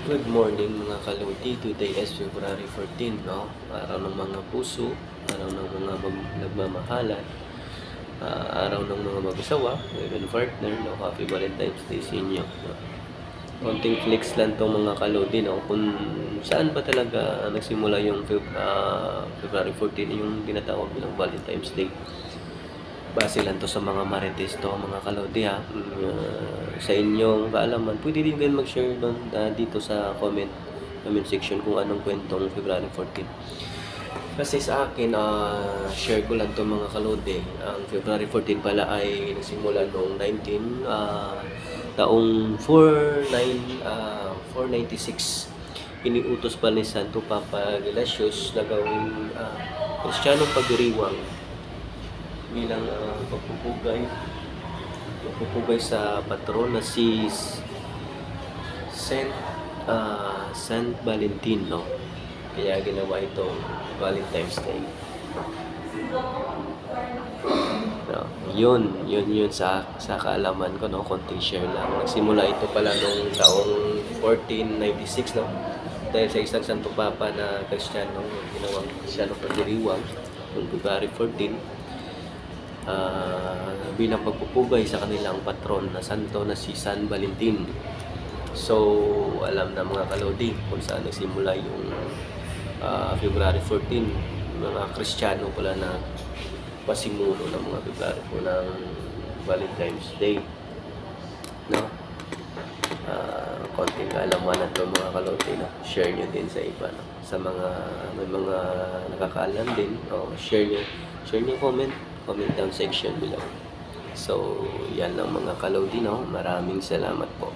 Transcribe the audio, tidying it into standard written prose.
Good morning mga kaludi. Today is February 14, no? Araw ng mga puso, araw ng mga nagmamahalan, araw ng mga mag-asawa, even partner, no? Happy Valentine's Day sa inyo. No? Konting flex lang tong mga kaludi, no? Kung saan ba talaga nagsimula yung February 14, yung tinatawag nilang Valentine's Day. Base lang to sa mga marites to, mga kalodi ha. Sa inyong kaalaman, pwede din kayo mag-share doon dito sa comment section kung anong kwentong February 14. Kasi sa akin, share ko lang to mga kalodi. Ang February 14 pala ay nagsimula noong taong 496. Iniutos pa ni Santo Papa Gelasius na gawing Kristiyanong pagdiriwang bilang pagpupugay sa patron na si Saint Valentino. Kaya ginawa itong Valentine's Day. No, yun sa kaalaman ko, no, konting share lang. Nagsimula ito pala noong taong 1496, no, dahil sa isang Santo Papa na Kristiyano, ginawang Kristiyano pagdiriwang noong February 14, bilang pagpupugay sa kanilang patron na santo na si San Valentin. So, alam na mga kalodi kung saan nagsimula yung February 14. Mga Kristiyano pala na pasimuno ng mga February po ng Valentine's Day. No? Konting kaalaman na ito mga kalodi, no? Share nyo din sa iba, no? Sa mga may mga nakakaalam din, share nyo comment down section below. So, yan lang mga kalodi, no? Maraming salamat po.